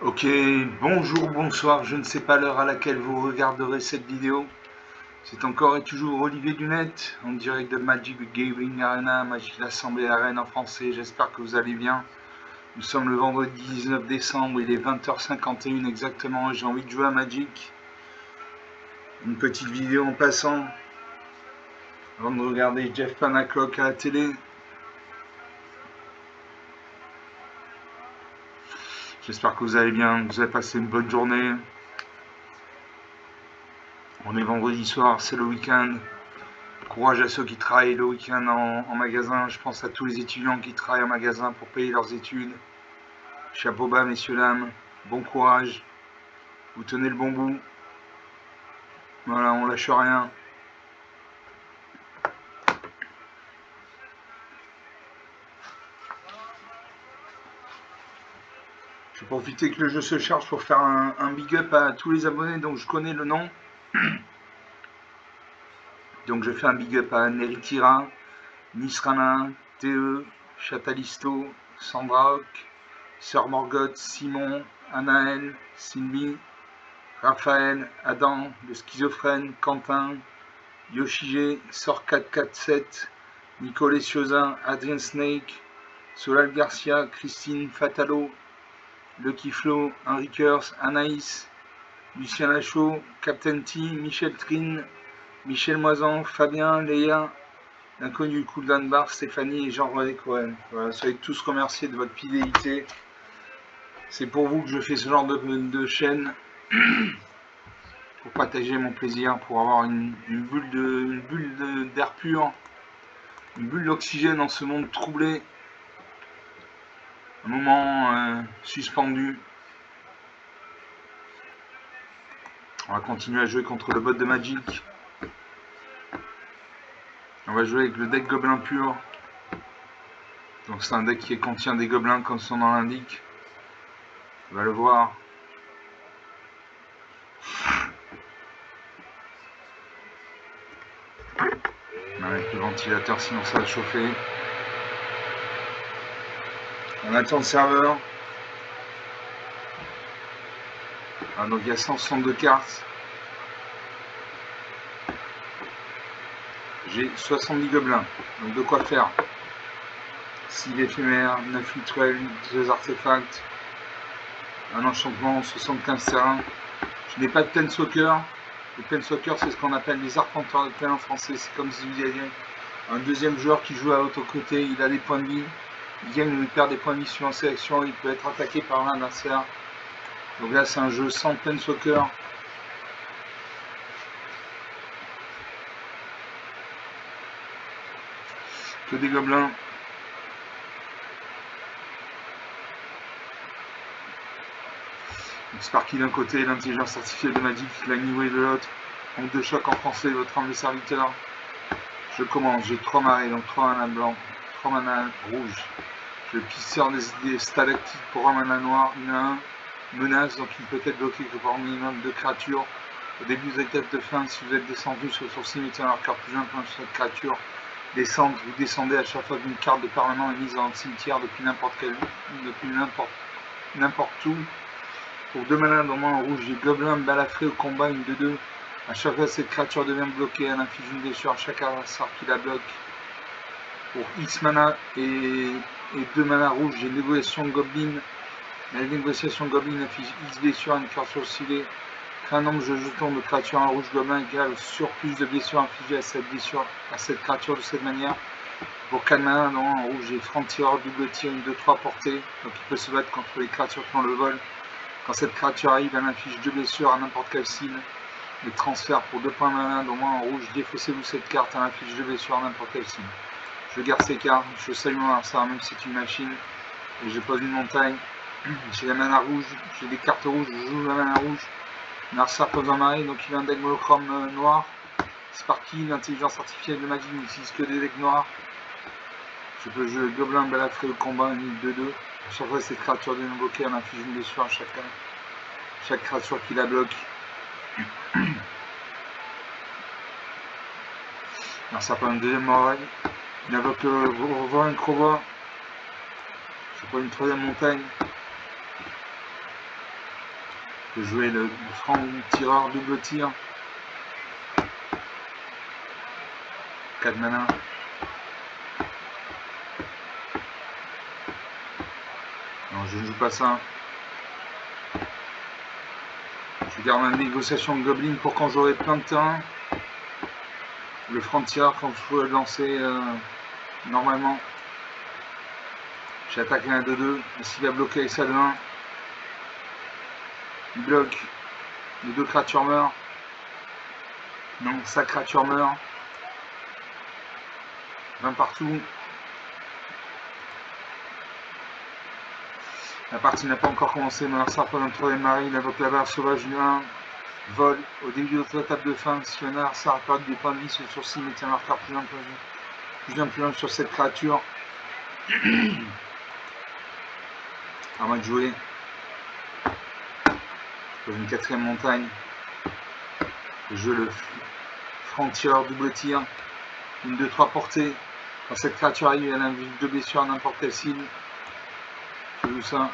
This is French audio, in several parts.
Ok, bonjour, bonsoir, je ne sais pas l'heure à laquelle vous regarderez cette vidéo. C'est encore et toujours Olivier Dunette, en direct de Magic Gaming Arena, Magic l'Assemblée Arène en français. J'espère que vous allez bien. Nous sommes le vendredi 19 décembre, il est 20h51 exactement, j'ai envie de jouer à Magic. Une petite vidéo en passant, avant de regarder Jeff Panaclock à la télé. J'espère que vous allez bien, que vous avez passé une bonne journée. On est vendredi soir, c'est le week-end. Courage à ceux qui travaillent le week-end en magasin. Je pense à tous les étudiants qui travaillent en magasin pour payer leurs études. Chapeau bas, messieurs, dames. Bon courage. Vous tenez le bon bout. Voilà, on lâche rien. Je vais profiter que le jeu se charge pour faire un big up à tous les abonnés dont je connais le nom. Donc je fais un big up à Neritira, Nisrana, TE, Chatalisto, Sandra Sœur Morgoth, Simon, Anaël, Sylvie, Raphaël, Adam, le schizophrène, Quentin, Yoshige, Sor 447, Nicolas Chiozin, Adrien Snake, Solal Garcia, Christine Fatalo, Lucky Flo, Henri Kers, Anaïs, Lucien Lachaud, Captain T, Michel Trine, Michel Moisan, Fabien, Léa, l'inconnu Cooldown Bar, Stéphanie et Jean-René Cohen. Voilà, soyez tous remerciés de votre fidélité. C'est pour vous que je fais ce genre de chaîne, pour partager mon plaisir, pour avoir une bulle d'air pur, une bulle d'oxygène dans ce monde troublé, un moment suspendu. On va continuer à jouer contre le bot de Magic. On va jouer avec le deck gobelin pur. Donc c'est un deck qui contient des gobelins comme son nom l'indique. On va le voir. On va mettre le ventilateur sinon ça va chauffer. On attend le serveur. Ah, donc il y a 162 cartes. J'ai 70 gobelins. Donc de quoi faire. 6 éphémères, 9 rituels, 2 artefacts, un enchantement, 75 terrains. Je n'ai pas de Planeswalker. Le Planeswalker, c'est ce qu'on appelle les arpenteurs de plaine en français. C'est comme si vous aviez un deuxième joueur qui joue à l'autre côté. Il a des points de vie. Il gagne ou il perd des points de vie suivant sélection. Il peut être attaqué par l'adversaire. Donc là, c'est un jeu sans Planeswalker. Que des gobelins. Sparky d'un côté, l'intelligence artificielle de Magic, la Niway de l'autre. Onde de choc en français, votre arme de serviteur. Je commence, j'ai 3 marées, donc 3 manas blancs, 3 manas rouges. Je pisseur des stalactites pour un mana noir, une à 1. Menace, donc il peut être bloqué que par un minimum de créatures. Au début de l'étape de fin, si vous êtes descendu sur son cimetière, un marqueur plus un point sur cette créature. Descendre, vous descendez à chaque fois qu'une carte de permanent est mise dans le cimetière depuis n'importe où. Pour 2 manas normalement en rouge, j'ai gobelin balafré au combat, une 2-2. À chaque fois cette créature devient bloquée, elle inflige une blessure à chaque adversaire qui la bloque. Pour X mana et 2 mana rouges, j'ai négociation goblin. La négociation goblin inflige X blessure à une créature ciblée. Crée un nombre de jetons de créatures en rouge gobelin égal au surplus de blessures infligées à cette créature de cette manière. Pour 4 mana, en rouge, j'ai franc-tireur, double tir, une 2-3 portée. Donc il peut se battre contre les créatures qui ont le vol. Quand cette créature arrive, elle inflige 2 blessures à n'importe quelle cible. Le transfert pour 2 points mana, en rouge, défaussez-vous cette carte, elle inflige 2 blessures à n'importe quelle cible. Je garde ces cartes, je salue mon adversaire même si c'est une machine. Et je pose une montagne. J'ai la mana rouge, j'ai des cartes rouges, je joue la mana rouge. Narsa pose un marée, donc il a un deck monochrome noir. Sparky, l'intelligence artificielle de Magic n'utilise que des decks noirs. Je peux jouer gobelin balafré au combat, une 2-2. À chaque fois cette créature devient bloquée, elle inflige une blessure à chaque créature qui la bloque. Alors ça prend une deuxième oreille. Il invoque revoir une crova. Je prends une troisième montagne. Je peux jouer le franc tireur double tir. 4 mana. Non, je ne joue pas ça. Je garde ma négociation de Goblin pour quand j'aurai plein de terrain. Le franc tireur quand je peux lancer normalement. J'attaque un 2-2. S'il va bloquer avec ça de 1, il bloque. Les 2 créatures meurent. Non, sa créature meurt. 20 partout. La partie n'a pas encore commencé, mais ça pendant le 3ème marée, il invoque la barre sauvage du 1. Vol. Au début de la table de fin, si on a ça perdu des points de vie sur le sourcil, mettez un marqueur plus loin sur cette créature. À moi de jouer. Je pose une 4ème montagne. Je joue le franc tireur double tir. Une 2-3 portée. Quand cette créature arrive, elle a une 2 blessures à n'importe quelle cible. Je joue ça.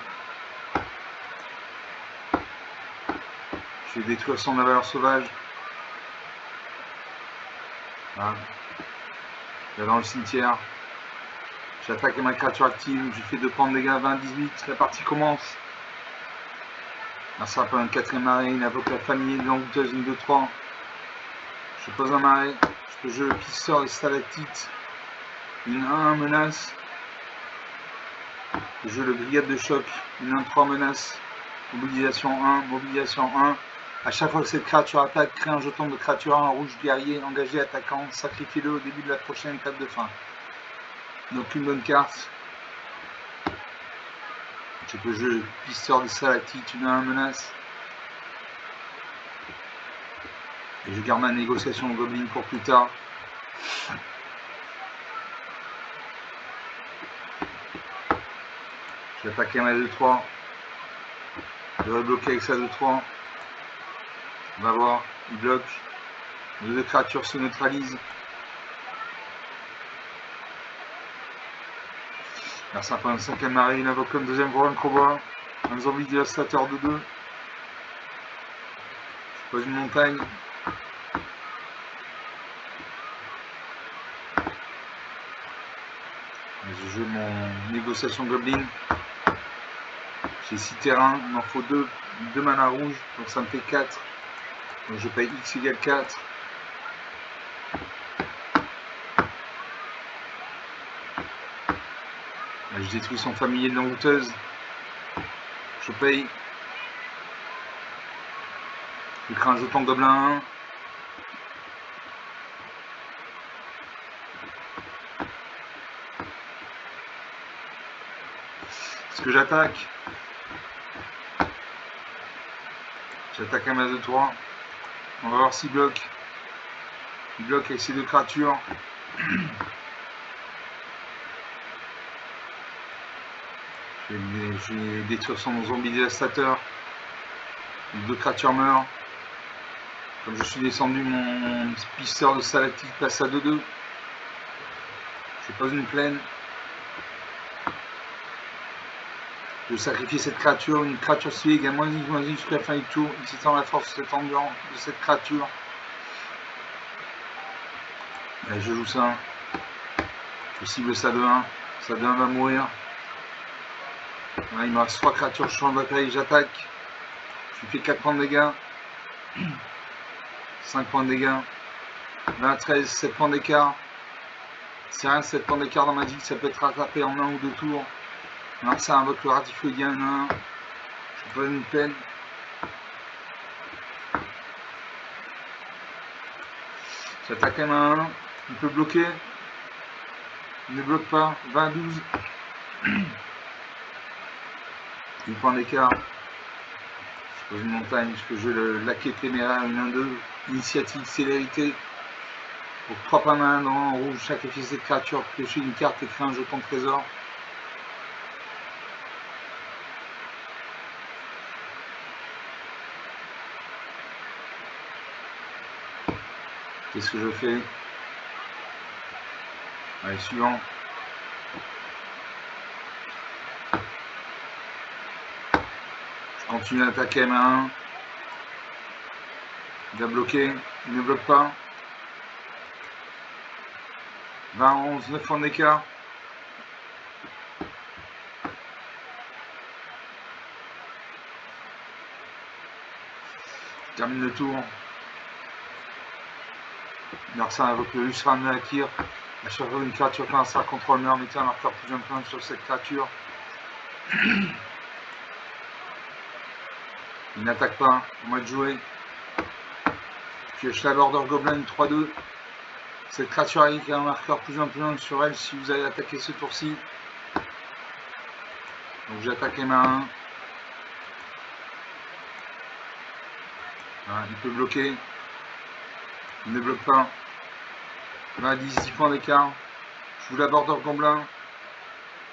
Je vais détruire son valeur sauvage. Voilà. Là dans le cimetière. J'attaque ma créature active. Je fais 2 points de dégâts. 20-18. La partie commence. Un serpent, une 4ème marée. Il invoque la famille de l'envoûteuse. Une 2-3. Je pose un marée. Je peux jouer le pisseur de stalactite. Une 1 menace. Je joue le brigade de choc. Une 1-3 menace. Mobilisation 1. Mobilisation 1. A chaque fois que cette créature attaque, crée un jeton de créature en rouge guerrier engagé attaquant. Sacrifiez-le au début de la prochaine table de fin. Donc une bonne carte. Je peux jouer le pisseur de stalactite. Une 1 menace. Et je garde ma négociation de Goblin pour plus tard. Je vais attaquer ma 2-3. Je vais bloquer avec sa 2-3. On va voir. Il bloque. Les 2 créatures se neutralisent. Alors ça prend une 5ème marée. Il invoque comme 2ème voix un crowbar. Un zombie dévastateur de 2. Je pose une montagne. Je joue mon négociation Goblin. J'ai 6 terrains, il m'en faut 2 mana rouges, donc ça me fait 4. Donc je paye X égale 4. Là, je détruis son familier de l'envoûteuse. Je paye. Je crée un jeton gobelin 1. Est-ce que j'attaque? J'attaque un masse de 3. On va voir s'il bloque. Il bloque avec ces 2 créatures. Je vais détruire son zombie dévastateur. Les 2 créatures meurent. Comme je suis descendu, mon pisseur de stalactite passe à 2-2. Je pose une plaine. Je vais sacrifier cette créature. Une créature ciblée égale -10/-10 jusqu'à la fin du tour. Il s'étend la force de cette créature. Là, je joue ça. Je cible ça de 1. Ça de 1 va mourir. Là, il me reste 3 créatures sur le bataille. J'attaque. Je lui fais 4 points de dégâts. 5 points de dégâts. 20, 13, 7 points d'écart. C'est rien, 7 points d'écart dans ma vie. Ça peut être rattrapé en 1 ou 2 tours. Alors ça invoque le ratifouillien 1. Je pose une peine. J'attaque un 1. Il peut bloquer. Il ne bloque pas. 20, 12. 8 points d'écart. Je pose une montagne. Je peux jouer le laquais téméraire. Une 1-2. Initiative, célérité. Pour 3 points main dans rouge. Sacrifier cette créature. Piocher une carte et créer un jeton de trésor. Qu'est-ce que je fais? Allez, suivant. Je continue à attaquer ma 1. Il a bloqué, il ne bloque pas. 20, 11, 9 points d'écart. Termine le tour. Larsen avec le Usran Akir. À chaque fois une créature qui lancera contrôle meurt, mettez un marqueur plus un sur cette créature. Il n'attaque pas, au mois de jouer. Pioche la Border Goblin 3-2. Cette créature avec un marqueur plus un sur elle si vous allez attaquer ce tour-ci. Donc j'attaque les mains 1. Voilà, il peut bloquer. Il ne bloque pas. 20, 10 points d'écart. Je vous la Border Goblin.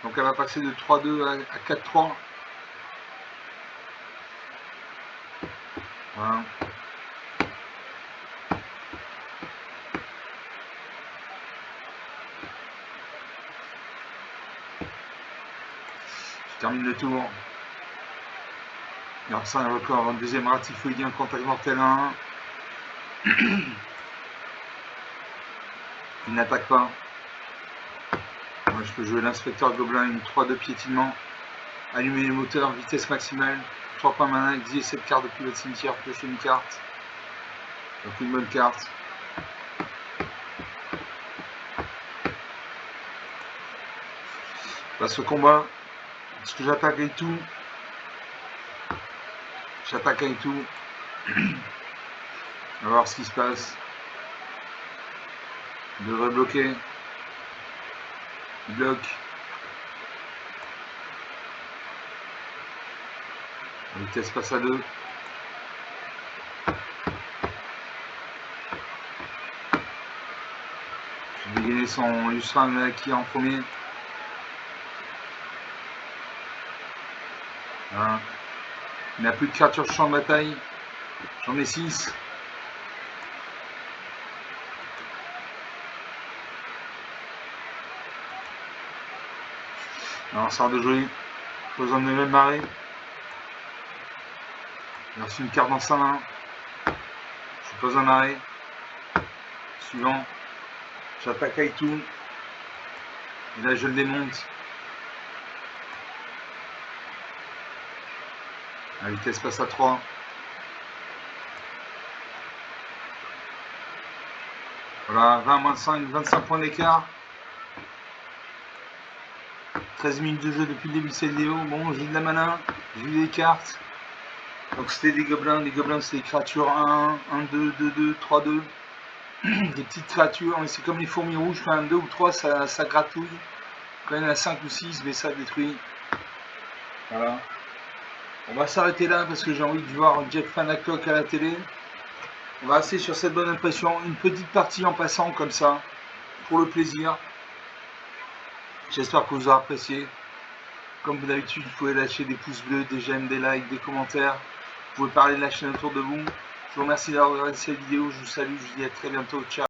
Donc elle va passer de 3-2 à 4-3. Voilà. Je termine le tour. Larsen a encore un deuxième ratifoïdien contact mortel 1. Il n'attaque pas. Moi, je peux jouer l'inspecteur Gobelin, une 3-2 piétinement. Allumer les moteurs, vitesse maximale. 3 points mana, exiler cette carte depuis votre cimetière, piocher une carte. Donc une bonne carte. Je passe au combat. Est-ce que j'attaque avec tout? J'attaque avec tout. On va voir ce qui se passe. Il devrait bloquer. Il bloque. La vitesse passe à 2. Je vais dégainer son Usran qui est en premier. Voilà. Il n'a plus de créatures champ de bataille. J'en ai 6. Alors, ça de jouer. Pas besoin de me même marrer. J'ai reçu une carte dans sa main. Je suis pas un arrêt. Suivant. J'attaque avec tout. Et là, je le démonte. La vitesse passe à 3. Voilà, 20, moins 5, 25 points d'écart. 13 minutes de jeu depuis le début de cette vidéo. Bon, j'ai de la mana, j'ai eu des cartes. Donc c'était des gobelins. Les gobelins, c'est des créatures 1, 1, 2, 2, 2, 3, 2. Des petites créatures. Mais c'est comme les fourmis rouges, quand même 2 ou 3, ça gratouille. Quand il y en a 5 ou 6, mais ça détruit. Voilà. On va s'arrêter là parce que j'ai envie de voir Jeff Fanacock à la télé. On va rester sur cette bonne impression. Une petite partie en passant comme ça, pour le plaisir. J'espère que vous aurez apprécié. Comme d'habitude, vous pouvez lâcher des pouces bleus, des j'aime, des likes, des commentaires. Vous pouvez parler de la chaîne autour de vous. Je vous remercie d'avoir regardé cette vidéo. Je vous salue. Je vous dis à très bientôt. Ciao.